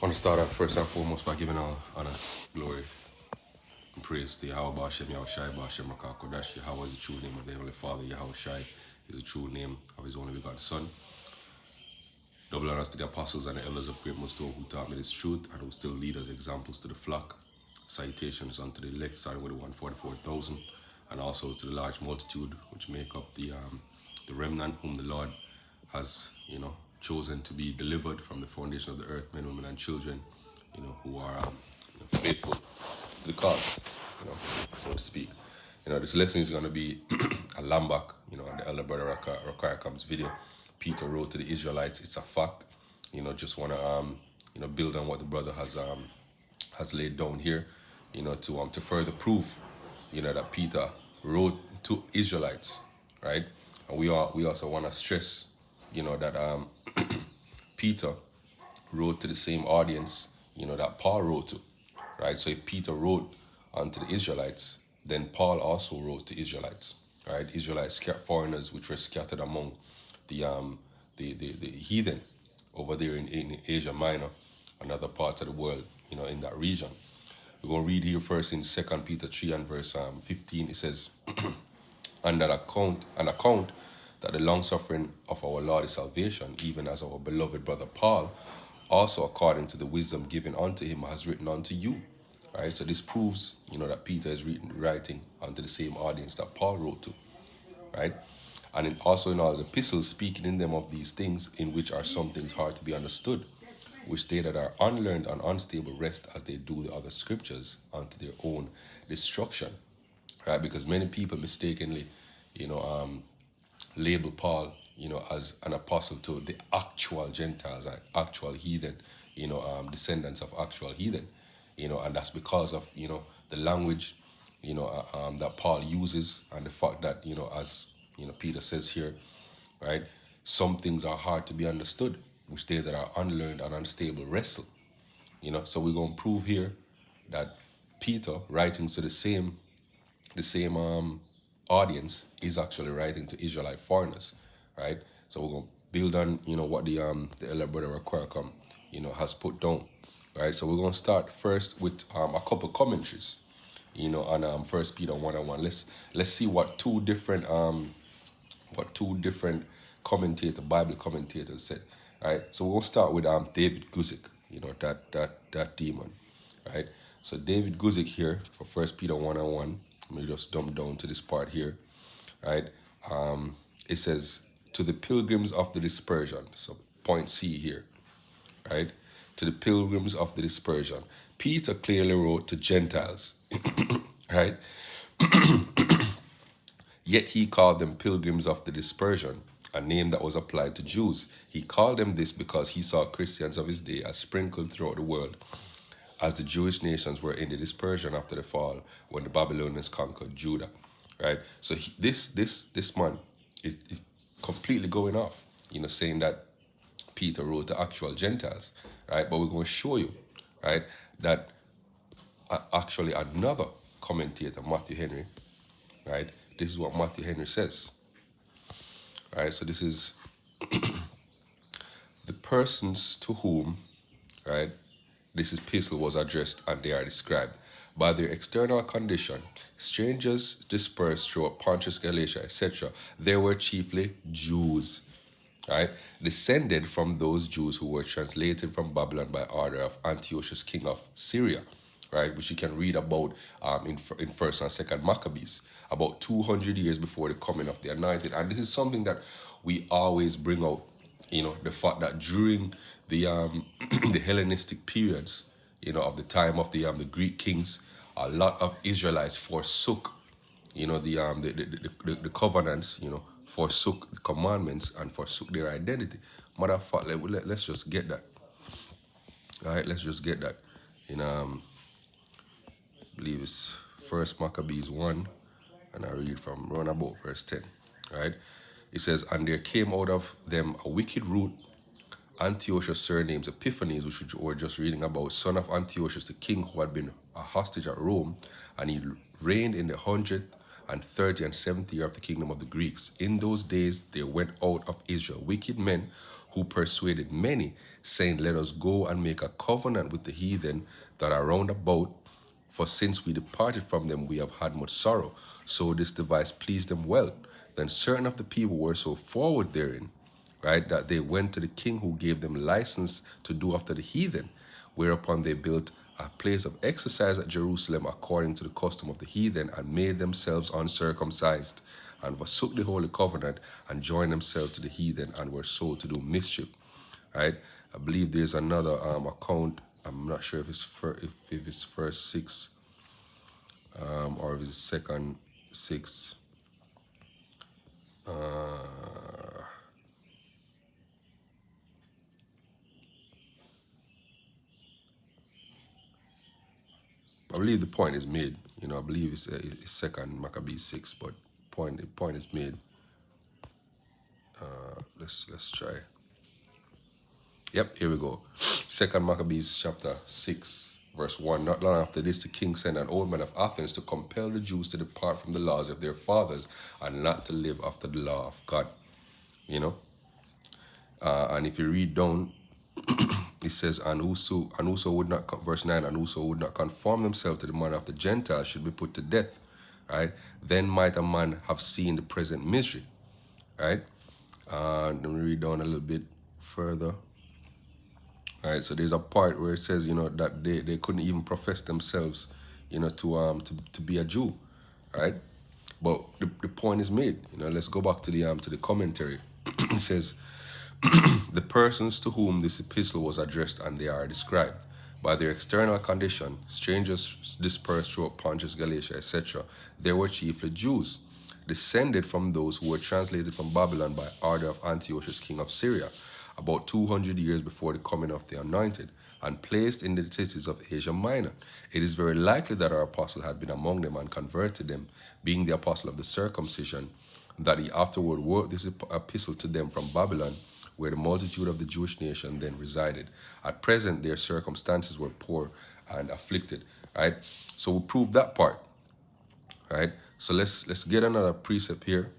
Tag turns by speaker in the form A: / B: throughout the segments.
A: want to start off first and foremost by giving all honor, glory, and praise to Yahweh Bashem, Yahweh Shai, Bashem, Rakah, Kodash. Yahweh is the true name of the Heavenly Father. Yahweh Shai is the true name of His only begotten Son. Double honors to the apostles and the elders of great most who taught me this truth and who still lead as examples to the flock. Citations unto the elect, starting with the 144,000, and also to the large multitude which make up the remnant whom the Lord has, chosen to be delivered from the foundation of the earth, men, women, and children, who are faithful to the cause, so to speak. This lesson is going to be a Lambak, on the elder brother Rakayakam's video. Peter wrote to the Israelites. It's a fact. Just want to, build on what the brother has laid down here, to further prove, that Peter wrote to Israelites, right? And we also want to stress, that Peter wrote to the same audience, that Paul wrote to, right? So if Peter wrote unto the Israelites, then Paul also wrote to Israelites, right? Israelites, foreigners which were scattered among the heathen over there in Asia Minor and other parts of the world, in that region. We're going to read here first in 2 Peter 3 and verse 15. It says, and an account that the long suffering of our Lord is salvation, even as our beloved brother Paul, also according to the wisdom given unto him, has written unto you. Right? So this proves, that Peter is writing unto the same audience that Paul wrote to. Right? And also in all the epistles, speaking in them of these things, in which are some things hard to be understood, which they that are unlearned and unstable rest as they do the other scriptures unto their own destruction. Right? Because many people mistakenly, label Paul, as an apostle to the actual Gentiles, like actual heathen, descendants of actual heathen, and that's because of, the language, that Paul uses, and the fact that, as, Peter says here, right, some things are hard to be understood, which they that are unlearned and unstable wrestle, so we're going to prove here that Peter, writing to the same audience, is actually writing to Israelite foreigners, right? So we're going to build on, what the elder brother Raquarcom, has put down, right? So we're going to start first with a couple commentaries, on 1 Peter 1:1. Let's see what two different Bible commentators said, right? So we're going to start with David Guzik, that demon, right? So David Guzik here for 1 Peter 1:1. Let me just dump down to this part here, right? It says, to the pilgrims of the dispersion. So point C here, right? To the pilgrims of the dispersion. Peter clearly wrote to Gentiles, right? Yet he called them pilgrims of the dispersion, a name that was applied to Jews. He called them this because he saw Christians of his day as sprinkled throughout the world, as the Jewish nations were in the dispersion after the fall when the Babylonians conquered Judah, right? So this man is completely going off, saying that Peter wrote to actual Gentiles, right? But we're going to show you, right, that actually another commentator, Matthew Henry, right? This is what Matthew Henry says, right? So this is the persons to whom, right, this epistle was addressed, and they are described. By their external condition, strangers dispersed throughout Pontus, Galatia, etc., they were chiefly Jews, right? Descended from those Jews who were translated from Babylon by order of Antiochus, king of Syria, right? Which you can read about in 1st and 2nd Maccabees, about 200 years before the coming of the Anointed. And this is something that we always bring out, the fact that during the the Hellenistic periods, of the time of the Greek kings, a lot of Israelites forsook, the covenants, forsook the commandments and forsook their identity. Matter of fact, let's just get that. All right, let's just get that in I believe it's 1st Maccabees 1, and I read from round about verse 10. Right, it says, and there came out of them a wicked root, Antiochus, surnamed Epiphanes, which we're just reading about, son of Antiochus, the king who had been a hostage at Rome, and he reigned in the 130th and 70th year of the kingdom of the Greeks. In those days there went out of Israel wicked men who persuaded many, saying, Let us go and make a covenant with the heathen that are round about, for since we departed from them, we have had much sorrow. So this device pleased them well. Then certain of the people were so forward therein, right, that they went to the king, who gave them license to do after the heathen, whereupon they built a place of exercise at Jerusalem according to the custom of the heathen, and made themselves uncircumcised, and forsook the holy covenant, and joined themselves to the heathen, and were sold to do mischief. Right? I believe there's another account. I'm not sure if it's if it's first 6 or if it's second 6. I believe the point is made. I believe it's second Maccabees 6, but the point is made. Let's try. Yep, here we go. Second Maccabees chapter 6, verse 1. Not long after this, the king sent an old man of Athens to compel the Jews to depart from the laws of their fathers and not to live after the law of God. And if you read down, it says, and whoso would not, verse 9, and whoso would not conform themselves to the manner of the Gentiles should be put to death. Right? Then might a man have seen the present misery. Right? Let me read down a little bit further. All right, so there's a part where it says, that they couldn't even profess themselves, to be a Jew, right? But the point is made. Let's go back to the commentary. It says, the persons to whom this epistle was addressed, and they are described by their external condition, strangers dispersed throughout Pontus, Galatia, etc. They were chiefly Jews, descended from those who were translated from Babylon by order of Antiochus, king of Syria, about 200 years before the coming of the Anointed, and placed in the cities of Asia Minor. It is very likely that our apostle had been among them and converted them, being the apostle of the circumcision, that he afterward wrote this epistle to them from Babylon, where the multitude of the Jewish nation then resided. At present, their circumstances were poor and afflicted. Right? So we prove that part. Right? So let's get another precept here.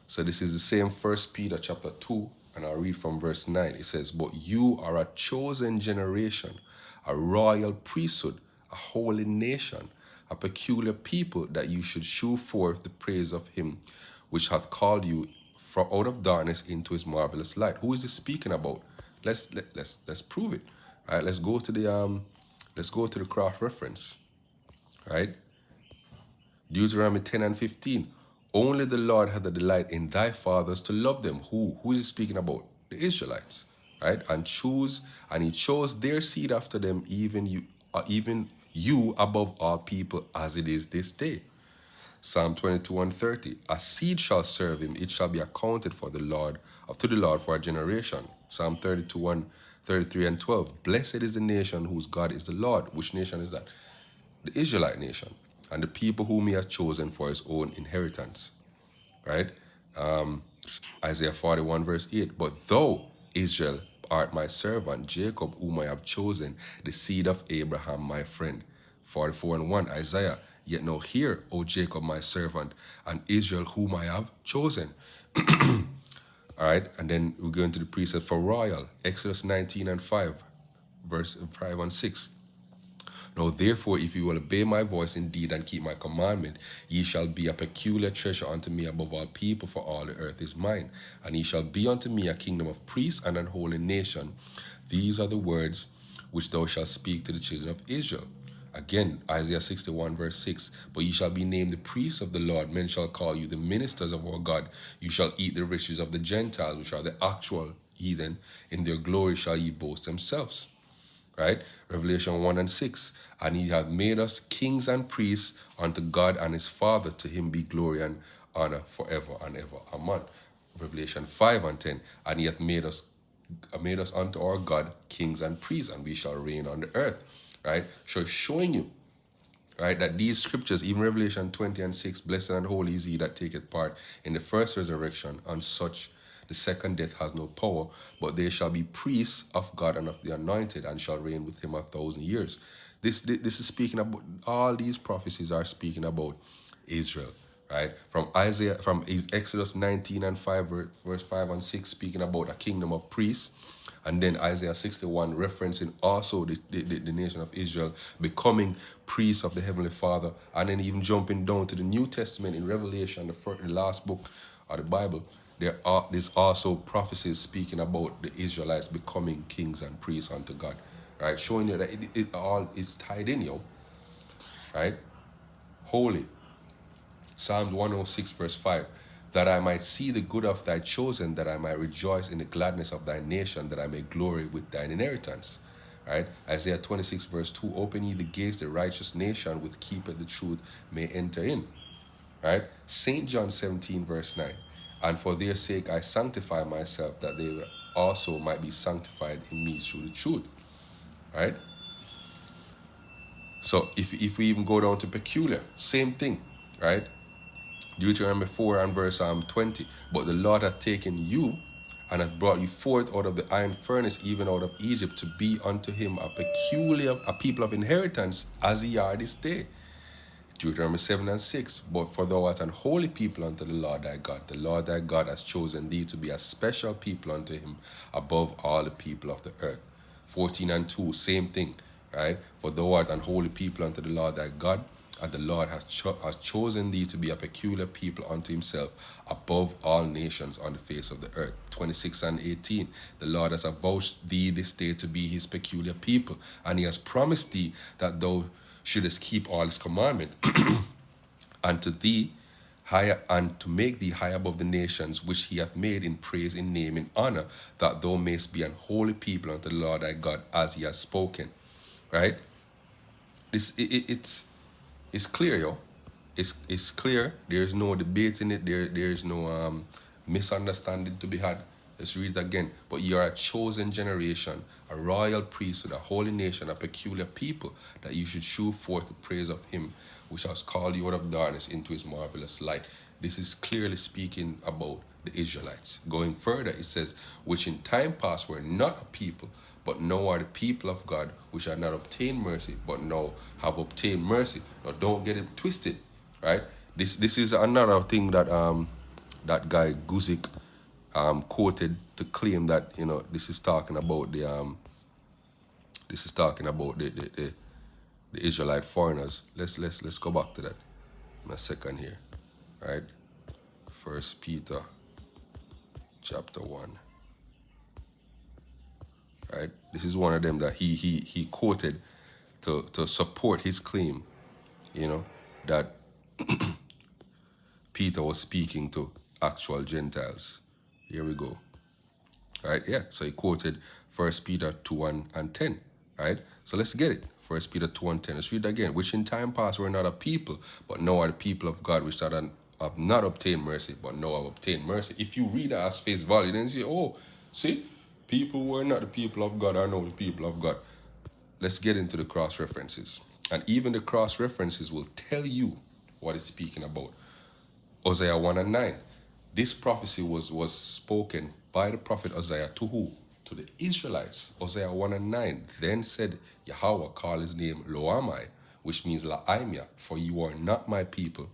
A: So this is the same First Peter chapter 2, and I'll read from verse 9. It says, But you are a chosen generation, a royal priesthood, a holy nation, a peculiar people, that you should shew forth the praise of him which hath called you from out of darkness into his marvelous light. Who is this speaking about? Let's prove it. All right, let's go to the cross reference. Right? Deuteronomy 10 and 15. Only the Lord had a delight in thy fathers to love them. Who is he speaking about? The Israelites. Right? And he chose their seed after them, even you above all people, as it is this day. Psalm 22 and 30. A seed shall serve him, it shall be accounted to the Lord for a generation. Psalm 32 and 33 and 12. Blessed is the nation whose God is the Lord. Which nation is that? The Israelite nation, and the people whom he has chosen for his own inheritance. Right? Isaiah 41 verse 8. But thou, Israel, art my servant, Jacob, whom I have chosen, the seed of Abraham, my friend. 44 and 1. Isaiah, yet now hear, O Jacob, my servant, and Israel, whom I have chosen. All right, and then we go into the precept for royal. Exodus 19 and 5, verse 5 and 6. Now therefore, if you will obey my voice indeed and keep my commandment, ye shall be a peculiar treasure unto me above all people, for all the earth is mine. And ye shall be unto me a kingdom of priests and an holy nation. These are the words which thou shalt speak to the children of Israel. Again, Isaiah 61 verse 6. But ye shall be named the priests of the Lord. Men shall call you the ministers of our God. You shall eat the riches of the Gentiles, which are the actual heathen. In their glory shall ye boast themselves. Right? Revelation 1 and 6. And he hath made us kings and priests unto God and his Father. To him be glory and honor forever and ever. Amen. Revelation 5 and 10. And he hath made us unto our God kings and priests, and we shall reign on the earth. Right? So showing you, right, that these scriptures, even Revelation 20 and 6, blessed and holy is he that taketh part in the first resurrection, on such the second death has no power, but they shall be priests of God and of the anointed, and shall reign with him 1,000 years. This is speaking about, all these prophecies are speaking about Israel, right? From Exodus 19 and 5, verse 5 and 6, speaking about a kingdom of priests. And then Isaiah 61 referencing also the nation of Israel becoming priests of the Heavenly Father. And then even jumping down to the New Testament in Revelation, the last book of the Bible, there's also prophecies speaking about the Israelites becoming kings and priests unto God, right? Showing you that it all is tied in, right? Holy. Psalms 106 verse 5, that I might see the good of thy chosen, that I might rejoice in the gladness of thy nation, that I may glory with thine inheritance. Right? Isaiah 26 verse 2, open ye the gates, the righteous nation which keepeth the truth may enter in. Right? St. John 17 verse 9, and for their sake I sanctify myself, that they also might be sanctified in me through the truth. Right? So if we even go down to peculiar, same thing, right? Deuteronomy 4 and verse 20. But the Lord hath taken you and hath brought you forth out of the iron furnace, even out of Egypt, to be unto him a people of inheritance, as ye are this day. Deuteronomy 7 and 6. But for thou art an holy people unto the Lord thy God. The Lord thy God has chosen thee to be a special people unto him above all the people of the earth. 14 and 2, same thing, right? For thou art an holy people unto the Lord thy God, and the Lord has chosen thee to be a peculiar people unto himself above all nations on the face of the earth. 26 and 18, the Lord has avouched thee this day to be his peculiar people, and he has promised thee that thou shouldest keep all his commandment, and to thee higher, and to make thee high above the nations which he hath made in praise, in name, in honor, that thou mayst be an holy people unto the Lord thy God, as he has spoken. Right? It's clear, yo. It's clear. There's no debate in it. There's no misunderstanding to be had. Let's read it again. But you are a chosen generation, a royal priesthood, a holy nation, a peculiar people, that you should shew forth the praise of him which has called you out of darkness into his marvelous light. This is clearly speaking about the Israelites. Going further, it says, which in time past were not a people, but now are the people of God, which have not obtained mercy, but now have obtained mercy. Now don't get it twisted, right? This is another thing that that guy Guzik quoted to claim that this is talking about the Israelite foreigners. Let's go back to that in a second here, right? First Peter chapter 1. Right? This is one of them that he quoted to support his claim, that Peter was speaking to actual Gentiles. Here we go. Right? Yeah. So he quoted 1 Peter 2 and 10. Right? So let's get it. 1 Peter 2 and 10. Let's read it again. Which in time past were not a people, but now are the people of God, which have not obtained mercy, but now have obtained mercy. If you read that as face value, then you say, oh, see, people who are not the people of God are now the people of God. Let's get into the cross references. And even the cross references will tell you what it's speaking about. Hosea 1 and 9. This prophecy was spoken by the prophet Hosea to who? To the Israelites. Hosea 1 and 9. Then said Yahweh, call his name Loamai, which means La'imia, for you are not my people,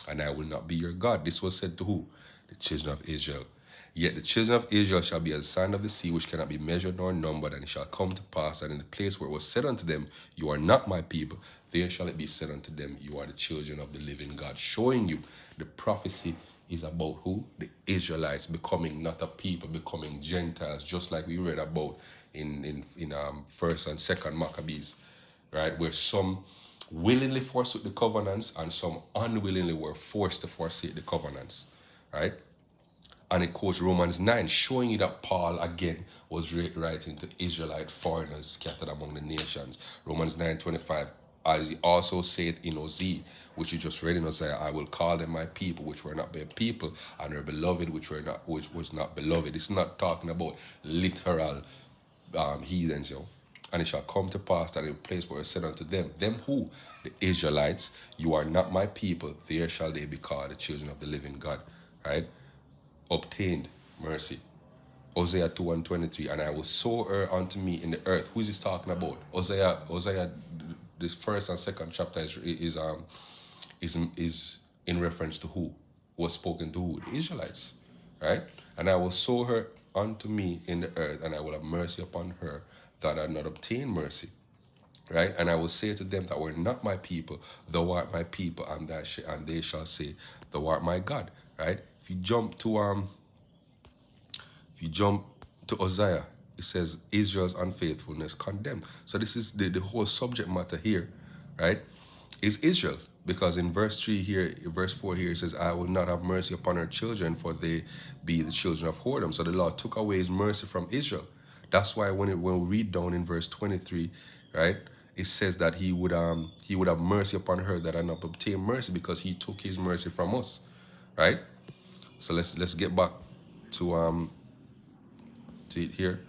A: and I will not be your God. This was said to who? The children of Israel. Yet the children of Israel shall be as the sand of the sea, which cannot be measured nor numbered, and it shall come to pass that in the place where it was said unto them, you are not my people, there shall it be said unto them, you are the children of the living God. Showing you the prophecy is about who? The Israelites becoming not a people, becoming Gentiles, just like we read about in First and Second Maccabees, right? Where some willingly forsook the covenants and some unwillingly were forced to forsake the covenants, right? And it quotes Romans 9, showing you that Paul again was writing to Israelite foreigners scattered among the nations. Romans 9:25, as he also saith in Hosea, which you just read in Hosea, I will call them my people, which were not their people, and their beloved, which was not beloved. It's not talking about literal heathens, And it shall come to pass that in the place where it said unto them who? The Israelites, you are not my people, there shall they be called the children of the living God, right? Obtained mercy. Hosea 2 and 23, and I will sow her unto me in the earth. Who is this talking about? Hosea, this first and second chapter is in reference to who? Was spoken to who? The Israelites, right? And I will sow her unto me in the earth, and I will have mercy upon her that had not obtained mercy, right? And I will say to them that were not my people, thou art my people, and and they shall say, thou art my God, right? If you jump to Hosea, it says Israel's unfaithfulness condemned. So this is the whole subject matter here, right? Is Israel. Because in verse 3 here, verse 4 here, it says, I will not have mercy upon her children, for they be the children of whoredom. So the Lord took away his mercy from Israel. That's why when we read down in verse 23, right, it says that he would have mercy upon her that had not obtained mercy, because he took his mercy from us, right? So let's get back to it here.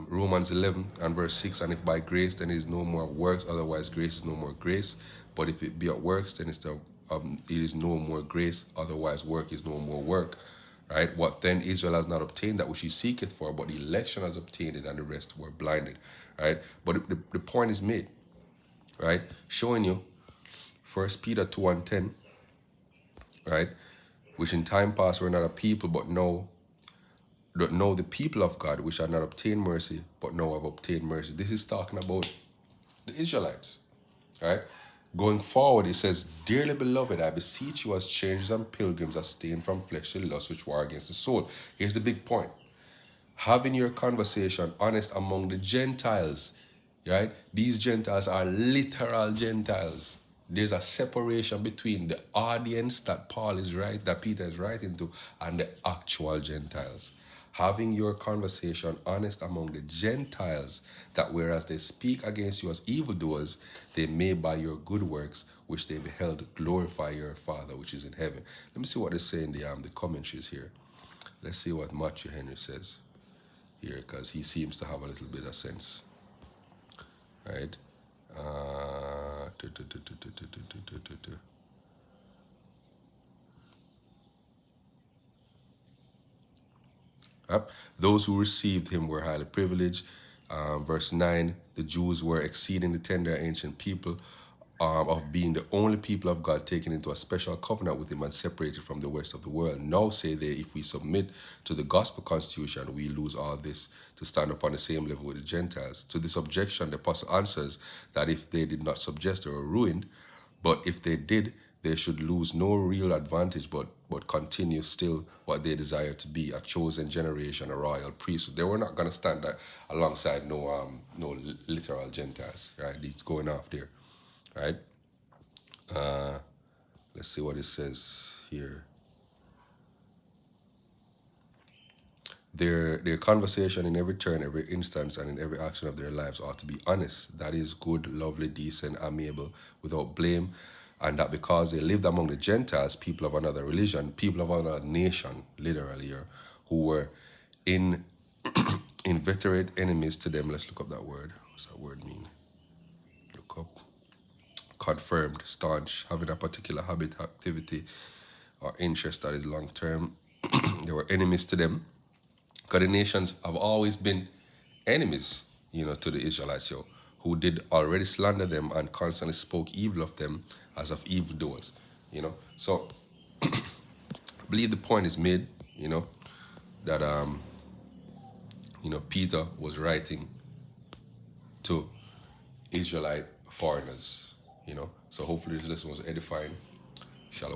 A: Romans 11 and verse 6, and if by grace, then it is no more works, otherwise grace is no more grace. But if it be at works, then it is no more grace, otherwise work is no more work. Right? What then? Israel has not obtained that which he seeketh for, but the election has obtained it, and the rest were blinded. Right? But the point is made, right? Showing you 1 Peter 2 and 10, right? Which in time past were not a people, but now the people of God, which had not obtained mercy, but now have obtained mercy. This is talking about the Israelites, right? Going forward, it says, Dearly beloved, I beseech you as strangers and pilgrims, abstain from fleshly lusts which war against the soul. Here's the big point. Having your conversation honest among the Gentiles, right? These Gentiles are literal Gentiles. There's a separation between the audience that Peter is writing to, and the actual Gentiles. Having your conversation honest among the Gentiles, that whereas they speak against you as evildoers, they may by your good works, which they beheld, glorify your Father which is in heaven. Let me see what they say in the commentaries here. Let's see what Matthew Henry says here, because he seems to have a little bit of sense, right? Yep. Those who received him were highly privileged. Verse 9, the Jews were exceedingly tender ancient people, of being the only people of God taken into a special covenant with him and separated from the rest of the world. Now say they, if we submit to the gospel constitution, we lose all this to stand upon the same level with the Gentiles. To this objection, the apostle answers that if they did not subject, they were ruined. But if they did, they should lose no real advantage, but continue still what they desire to be, a chosen generation, a royal priesthood. They were not going to stand alongside no literal Gentiles, right? It's going off there, right? Let's see what it says here. Their conversation in every turn, every instance, and in every action of their lives ought to be honest. That is good, lovely, decent, amiable, without blame. And that because they lived among the Gentiles, people of another religion, people of another nation, literally, who were inveterate enemies to them. Let's look up that word. What's that word mean? Look up. Confirmed, staunch, having a particular habit, activity, or interest that is long term. They were enemies to them. Because the nations have always been enemies, to the Israelites, who did already slander them and constantly spoke evil of them as of evildoers, So I believe the point is made, that Peter was writing to Israelite foreigners, So hopefully this lesson was edifying. Shalom.